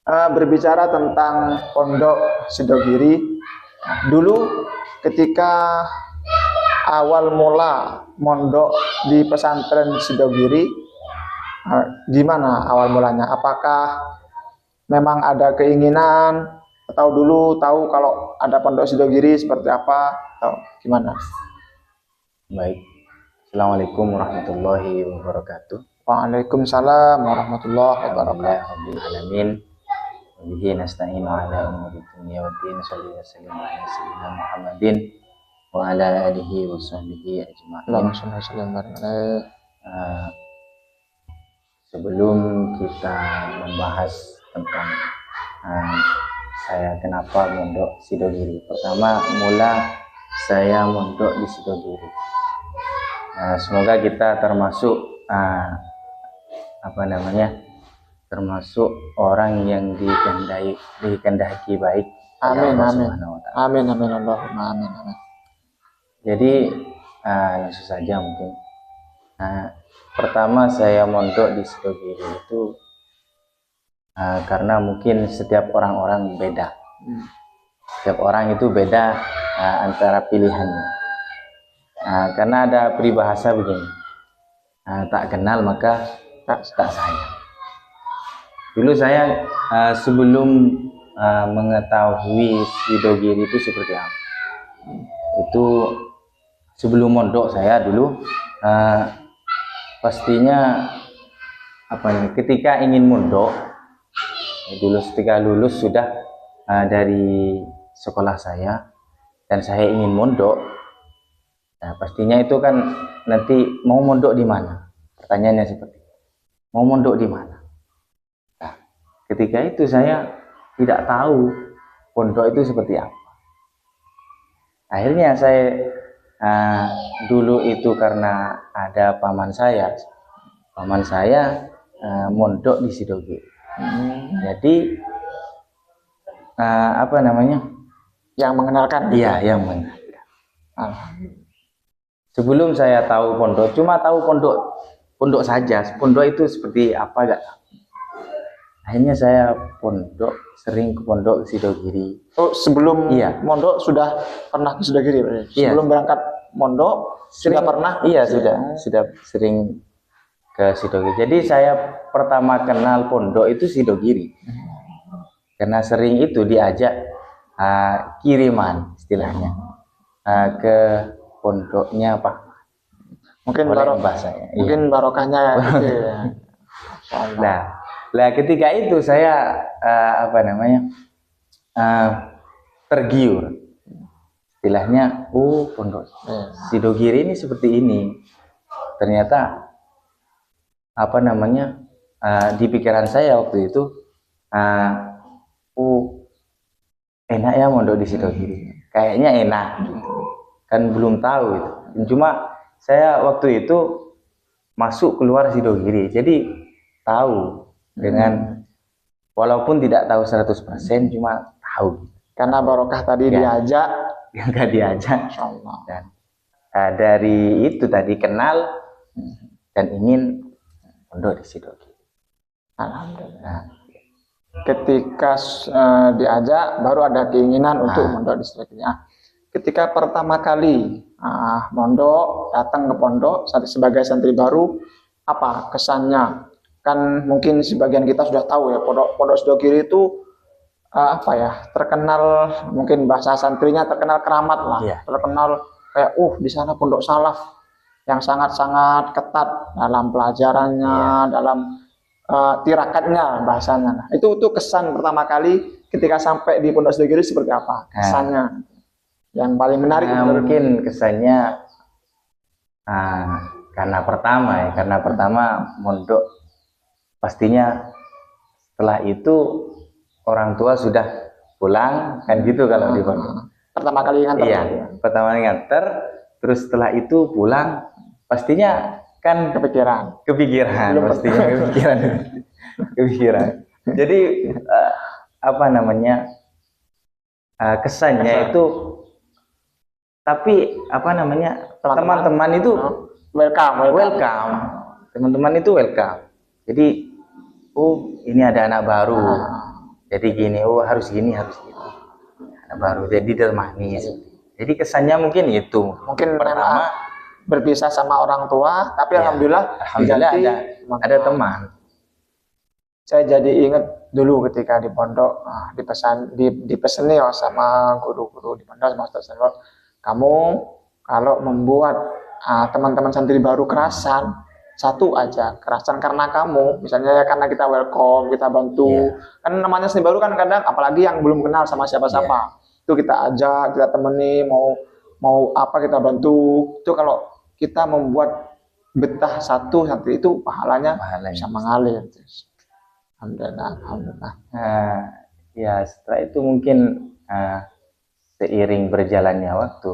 berbicara tentang Pondok Sidogiri. Dulu ketika awal mula mondok di pesantren Sidogiri, gimana awal mulanya? Apakah memang ada keinginan atau dulu tahu kalau ada Pondok Sidogiri seperti apa atau gimana? Baik. Assalamualaikum warahmatullahi wabarakatuh. Waalaikumsalam warahmatullahi wabarakatuh. Alhamdulillahirabbil alamin. Bihi nasta'inu ala umuri dunya waddin. Shallallahu alaihi wasallam ala sayyidina Muhammadin wa ala alihi wa sahbihi ajma'in. Sebelum kita membahas tentang saya kenapa mondok Sidogiri. Pertama mula saya mondok di Sidogiri. Semoga kita termasuk termasuk orang yang dikehendaki baik. Amin amin. Amin amin Allahumma amin amin. Jadi langsung saja mungkin. Pertama saya mondok di Sidogiri itu karena mungkin setiap orang-orang beda. Setiap orang itu beda antara pilihannya. Karena ada peribahasa begini, tak kenal maka tak sayang. Dulu saya sebelum mengetahui Sidogiri itu seperti apa, itu sebelum mondok saya dulu pastinya ketika ingin mondok dulu, ketika lulus sudah dari sekolah saya dan saya ingin mondok. Nah, pastinya itu kan nanti mau mondok di mana? Pertanyaannya seperti itu. Mau mondok di mana? Nah, ketika itu saya tidak tahu pondok itu seperti apa. Akhirnya saya dulu itu karena ada paman saya mondok di Sidogiri. Jadi yang mengenalkan? Iya, yang mengenalkan. Sebelum saya tahu pondok, cuma tahu pondok saja. Pondok itu seperti apa enggak? Akhirnya saya sering ke pondok Sidogiri. Oh, sebelum mondok sudah pernah ke Sidogiri? Iya. Sebelum berangkat mondok sudah pernah? Iya, sudah sering ke Sidogiri. Jadi saya pertama kenal pondok itu Sidogiri. Karena sering itu diajak kiriman istilahnya ke pondoknya Pak. Mungkin barokahnya gitu ya. Nah, ketika itu saya tergiur. Istilahnya, pondok Sidogiri ini seperti ini. Ternyata di pikiran saya waktu itu enak ya mondok di Sidogiri. Kayaknya enak gitu. Kan belum tahu itu. Cuma saya waktu itu masuk keluar Sidogiri, jadi tahu dengan walaupun tidak tahu 100%, cuma tahu. Karena barokah tadi diajak, dan dari itu tadi kenal dan ingin mondok di Sidogiri. Alhamdulillah. Ketika diajak, baru ada keinginan untuk mondok di Sidogiri. Ketika pertama kali mondok, datang ke pondok sebagai santri baru, apa kesannya? Kan mungkin sebagian kita sudah tahu ya, pondok Sidogiri itu terkenal, mungkin bahasa santrinya terkenal keramat lah. Terkenal kayak di sana pondok salaf yang sangat-sangat ketat dalam pelajarannya, dalam tirakatnya bahasanya. Itu kesan pertama kali ketika sampai di pondok Sidogiri seperti apa kesannya? Yang paling menarik mungkin kesannya karena pertama mondok, pastinya setelah itu orang tua sudah pulang kan gitu kalau di pondok. Pertama kali nganter. Iya, pertama kali nganter, terus setelah itu pulang pastinya kan kepikiran pastinya kepikiran. Jadi kesannya itu, tapi teman-teman itu welcome. Teman-teman itu welcome. Jadi ini ada anak baru. Jadi gini, oh harus gini, harus gitu. Nah, baru jadi ditemani. Jadi kesannya mungkin itu. Mungkin Pertama, memang berpisah sama orang tua, tapi ya, alhamdulillah diganti ada teman. Saya jadi ingat dulu ketika di pondok, dipeseni ya sama guru-guru di pondok, sama Ustaz Anwar, kamu kalau membuat teman-teman santri baru kerasan, satu aja kerasan karena kamu, misalnya ya karena kita welcome, kita bantu, kan namanya seni baru kan kadang, apalagi yang belum kenal sama siapa-siapa, itu kita ajak, kita temani, mau apa kita bantu. Itu kalau kita membuat betah satu santri itu pahalanya bisa mengalir. Alhamdulillah. Ya setelah itu mungkin seiring berjalannya waktu,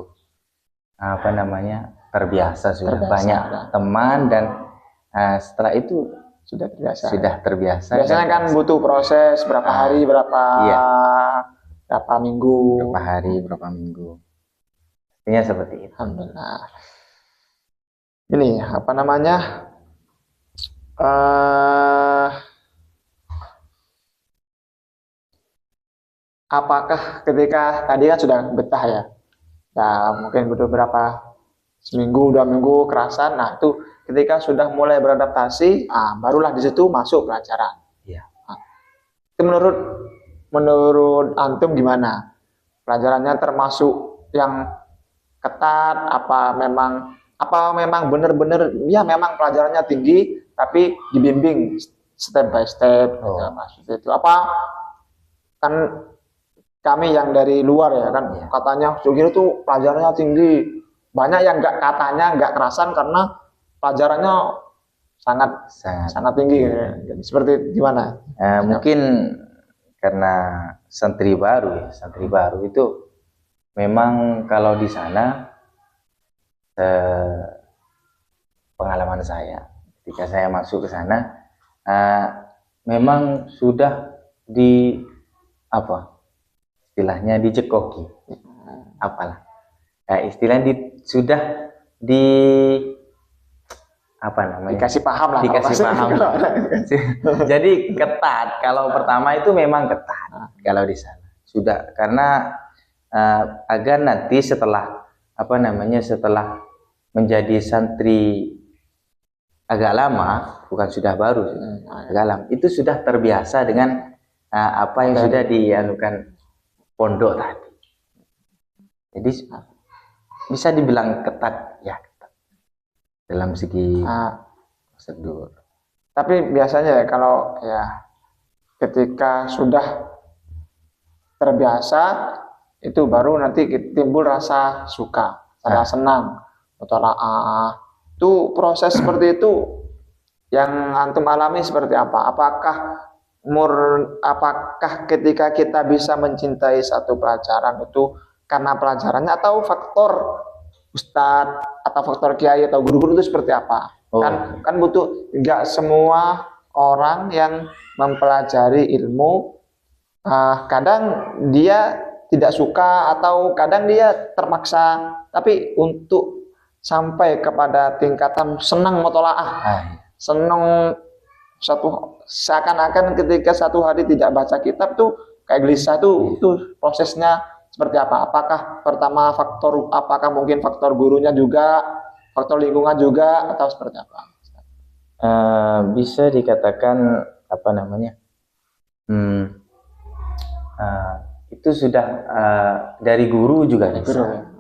terbiasa sudah banyak teman, dan setelah itu sudah terbiasa. Biasanya kan butuh proses berapa hari, berapa minggu. Berapa minggu. Artinya seperti itu. Alhamdulillah. Ini apakah ketika tadi kan sudah betah ya, mungkin butuh berapa seminggu, 2 minggu kerasan. Nah itu ketika sudah mulai beradaptasi, barulah di situ masuk pelajaran. Itu menurut antum gimana? Pelajarannya termasuk yang ketat? Apa memang benar-benar ya memang pelajarannya tinggi, tapi dibimbing step by step? Itu apa? Kan kami yang dari luar ya kan, katanya Sugiro tuh pelajarannya tinggi, banyak yang nggak kerasan karena pelajarannya sangat tinggi. Seperti gimana? Mungkin karena santri baru itu memang kalau di sana, pengalaman saya ketika saya masuk ke sana, memang sudah istilahnya dicekoki, istilahnya sudah dikasih paham lah. Jadi ketat. Kalau pertama itu memang ketat kalau di sana sudah, karena agar nanti setelah setelah menjadi santri agak lama, bukan sudah baru, agak lama, itu sudah terbiasa dengan apa yang sudah dianukan pondok tadi. Jadi bisa dibilang ketat ya, dalam segi prosedur. Tapi biasanya ya kalau ya ketika sudah terbiasa, itu baru nanti timbul rasa suka, rasa senang, mutolaah. Itu proses seperti itu yang antum alami seperti apa? Apakah ketika kita bisa mencintai satu pelajaran itu karena pelajarannya, atau faktor ustadz atau faktor kiai atau guru-guru itu seperti apa? Kan butuh, nggak semua orang yang mempelajari ilmu kadang dia tidak suka atau kadang dia terpaksa, tapi untuk sampai kepada tingkatan senang mutolaah, senang seakan-akan ketika satu hari tidak baca kitab tuh kayak gelisah tuh, itu prosesnya seperti apa? Apakah mungkin faktor gurunya juga, faktor lingkungan juga, atau seperti apa? Bisa dikatakan itu sudah dari guru juga bisa.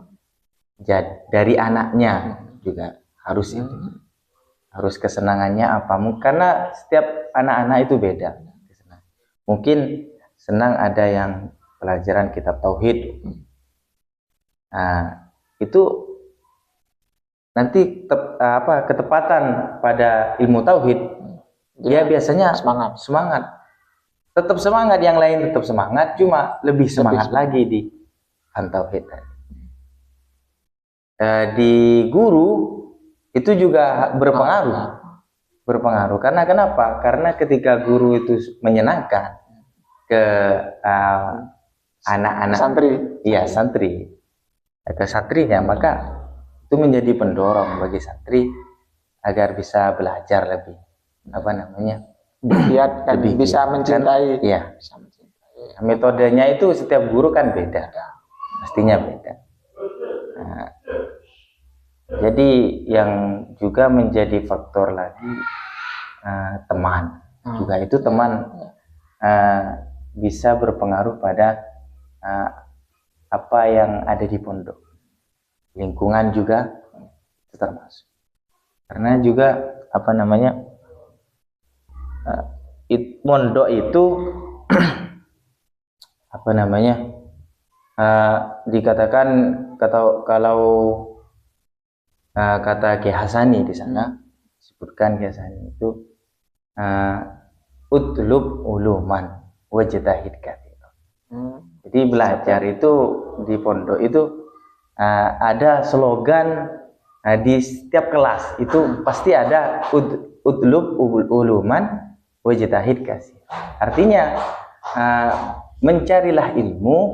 Dari anaknya juga harus itu. Harus kesenangannya apa? Karena setiap anak-anak itu beda. Mungkin senang ada yang pelajaran kitab tauhid. Itu nanti ketepatan pada ilmu tauhid, dia biasanya semangat. Tetap semangat, yang lain tetap semangat, cuma lebih semangat lagi di tauhid. Di guru itu juga berpengaruh. Karena kenapa? Karena ketika guru itu menyenangkan ke anak-anak santri, ke santrinya, maka itu menjadi pendorong bagi santri agar bisa belajar lebih bisa mencintai. Metodenya itu setiap guru kan beda, pastinya beda. Nah, jadi yang juga menjadi faktor lagi teman, juga itu teman bisa berpengaruh pada apa yang ada di pondok. Lingkungan juga termasuk. Karena juga apa namanya, pondok itu apa namanya, dikatakan kalau kata Ki Hasani di sana, disebutkan Ki Hasani itu utlub uluman wajtahid katsira. Jadi belajar itu di pondok itu ada slogan di setiap kelas itu pasti ada utlub uluman wajtahid katsira. Artinya mencarilah ilmu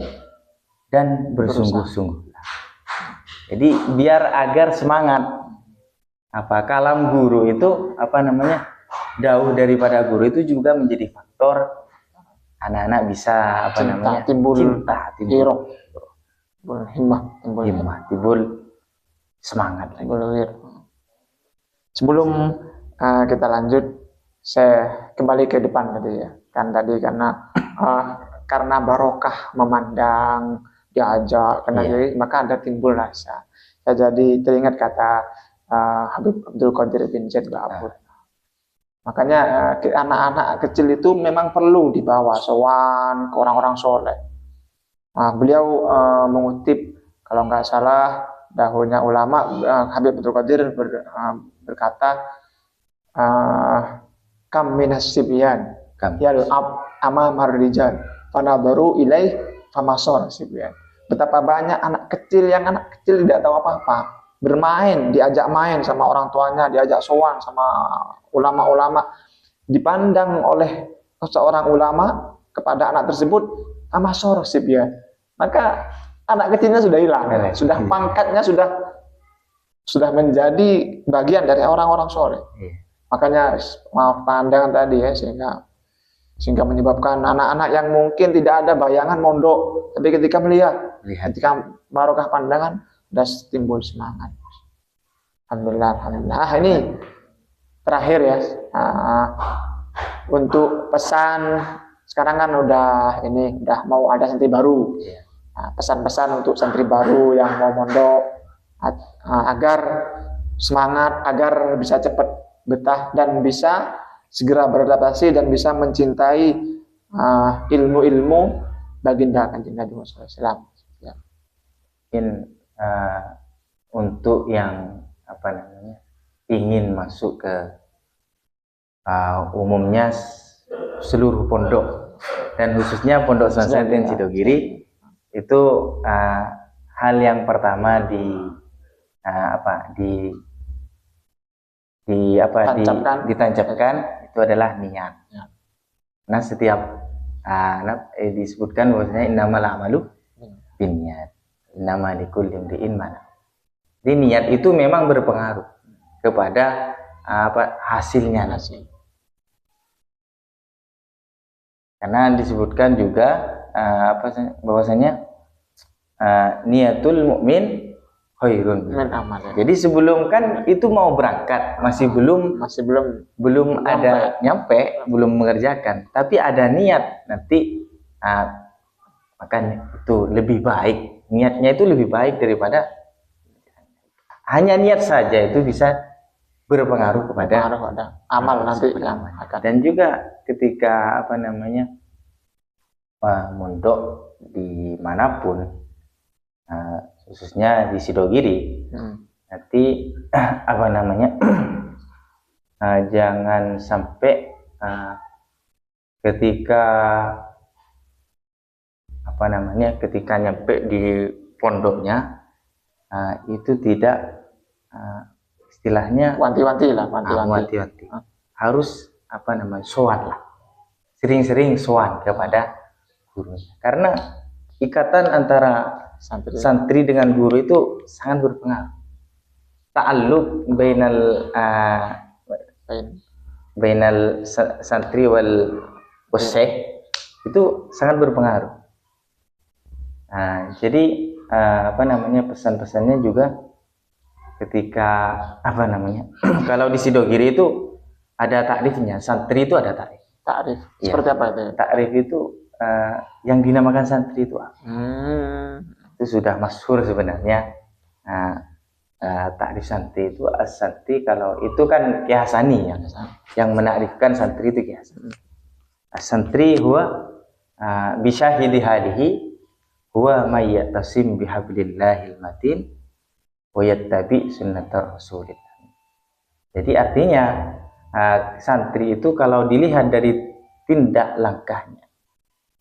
dan bersungguh-sungguhlah. Jadi biar agar semangat. Kalam guru itu apa namanya, jauh daripada guru itu juga menjadi faktor anak-anak bisa apa namanya, timbul himmah, timbul semangat lagi. Sebelum kita lanjut, saya kembali ke depan tadi ya. Kan tadi karena barokah memandang, diajak, jadi maka ada timbul rasa. Ya, jadi teringat kata Habib Abdul Qadir bin Zaid Ba'abud. Makanya anak-anak kecil itu memang perlu dibawa sowan ke orang-orang soleh. Beliau mengutip, kalau nggak salah dahulunya ulama, Habib Abdul Qadir berkata, kam minas sibyan yal amamar rijal fanadharu ilaih famasor sibyan. Betapa banyak anak kecil yang tidak tahu apa-apa, bermain, diajak main sama orang tuanya, diajak sowan sama ulama-ulama, dipandang oleh seorang ulama kepada anak tersebut famasor sibyan. Maka anak kecilnya sudah hilang, sudah pangkatnya sudah menjadi bagian dari orang-orang soleh. Makanya maaf pandangan tadi ya, sehingga menyebabkan anak-anak yang mungkin tidak ada bayangan mondok, tapi ketika melihat, ketika barokah pandangan, sudah timbul semangat. Alhamdulillah. Ini terakhir ya, untuk pesan. Sekarang kan udah mau ada santri baru. Pesan-pesan untuk santri baru yang mau mondok, agar semangat, agar bisa cepat betah dan bisa segera beradaptasi dan bisa mencintai ilmu-ilmu baginda Kanjeng Nabi Muhammad SAW. Ya. Mungkin untuk yang apa namanya, ingin masuk ke umumnya seluruh pondok dan khususnya Pondok Pesantren Sidogiri, itu hal yang pertama ditancapkan itu adalah niat. Nah, setiap disebutkan bahwasanya innamal a'malu binniyat, innama likulli imri'in ma nawa. Jadi niat itu memang berpengaruh kepada hasilnya nanti. Karena disebutkan juga bahwasanya niatul mukmin khairun min amal. Jadi sebelum kan itu mau berangkat, masih belum ada nyampe, belum mengerjakan, tapi ada niat nanti, makanya itu lebih baik, niatnya itu lebih baik daripada hanya niat saja, itu bisa berpengaruh kepada amal nanti. Dan juga ketika apa namanya, mondok dimanapun, khususnya di Sidogiri, nanti apa namanya, jangan sampai ketika apa namanya, ketika nyampe di pondoknya itu tidak istilahnya wanti-wanti, harus apa namanya, sowan lah, sering-sering sowan kepada gurunya, karena ikatan antara santri dengan guru itu sangat berpengaruh. Ta'alluq bainal santri wal syekh itu sangat berpengaruh. Nah, jadi apa namanya, pesan-pesannya juga ketika apa namanya kalau di Sidogiri itu ada takrifnya, santri itu ada takrif. Takrif Iya. seperti apa itu? Takrif itu yang dinamakan santri itu apa? Itu sudah masyhur sebenarnya. Nah, takrif santri itu as-santri, kalau itu kan Ki Hasani ya, yang menakrifkan santri itu Ki Hasani. As-santri huwa bisyahidi halihi huwa may yatasim bihablillahil matin wa yattabi sunnatar rasulillah. Jadi artinya santri itu kalau dilihat dari tindak langkahnya,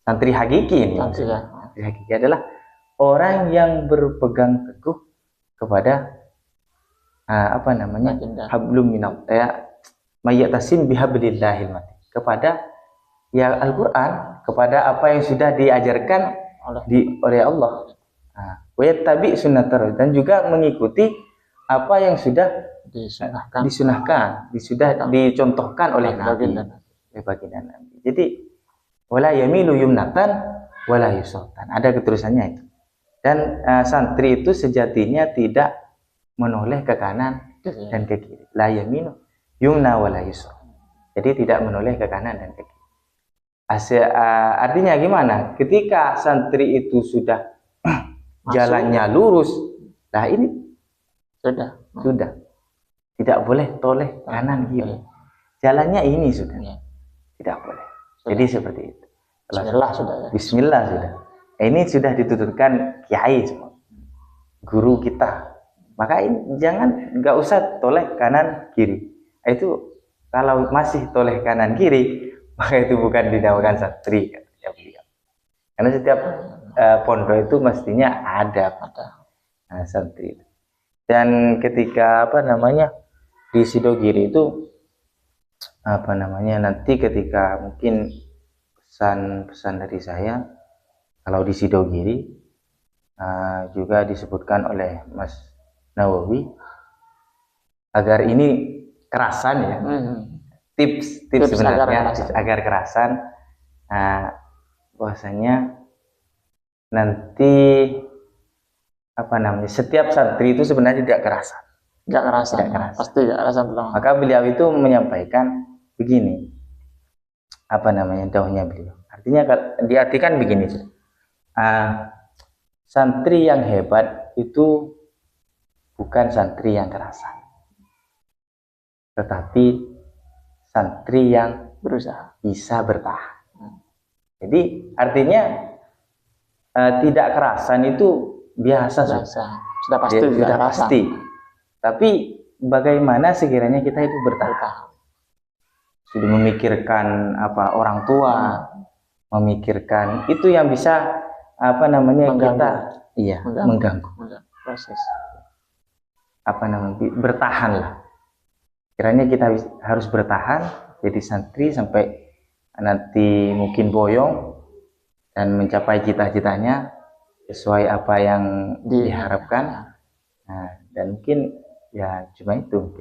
santri hakiki ini, santri hakiki adalah orang yang berpegang teguh kepada apa namanya, hablum minallah, mayyatasim bihablillahil matin, kepada ya Al-Qur'an, kepada apa yang sudah diajarkan oleh Allah. Wa yattabi sunnatar, dan juga mengikuti apa yang sudah disunahkan, sudah dicontohkan oleh Nabi, baginda Nabi. Jadi wala yamilu yumnatan wala yusratan, ada keterusannya itu. Dan santri itu sejatinya tidak menoleh ke kanan dan ke kiri. La yaminu yumna wala yusra. Jadi tidak menoleh ke kanan dan ke kiri. Artinya gimana? Ketika santri itu sudah jalannya lurus, nah ini sudah tidak boleh toleh kanan kiri. Jalannya ini sudah tidak boleh. Jadi seperti itu. Bismillah sudah ya. Bismillah sudah. Ini sudah dituturkan kiai semua, guru kita. Maka ini nggak usah toleh kanan kiri. Itu kalau masih toleh kanan kiri, maka itu bukan dinamakan santri, ya beliau. Karena setiap pondok itu mestinya ada santri. Dan ketika apa namanya di Sidogiri itu apa namanya, nanti ketika mungkin pesan-pesan dari saya, kalau di Sidogiri juga disebutkan oleh Mas Nawawi agar ini kerasan ya, tips sebenarnya agar kerasan, bahwasanya nanti apa namanya, setiap santri itu sebenarnya tidak kerasan, pasti tidak kerasan. Maka beliau itu menyampaikan begini, apa namanya, dawahnya beliau, artinya diartikan begini, santri yang hebat itu bukan santri yang kerasan, tetapi santri yang berusaha bisa bertahan. Jadi artinya tidak kerasan itu biasa. Sudah pasti. Tapi bagaimana sekiranya kita itu bertahan? Sudah memikirkan apa orang tua, memikirkan itu yang bisa apa namanya mengganggu proses apa namanya bertahan lah. Kiranya kita harus bertahan jadi santri sampai nanti mungkin boyong dan mencapai cita-citanya sesuai apa yang diharapkan. Nah, dan mungkin ya cuma itu.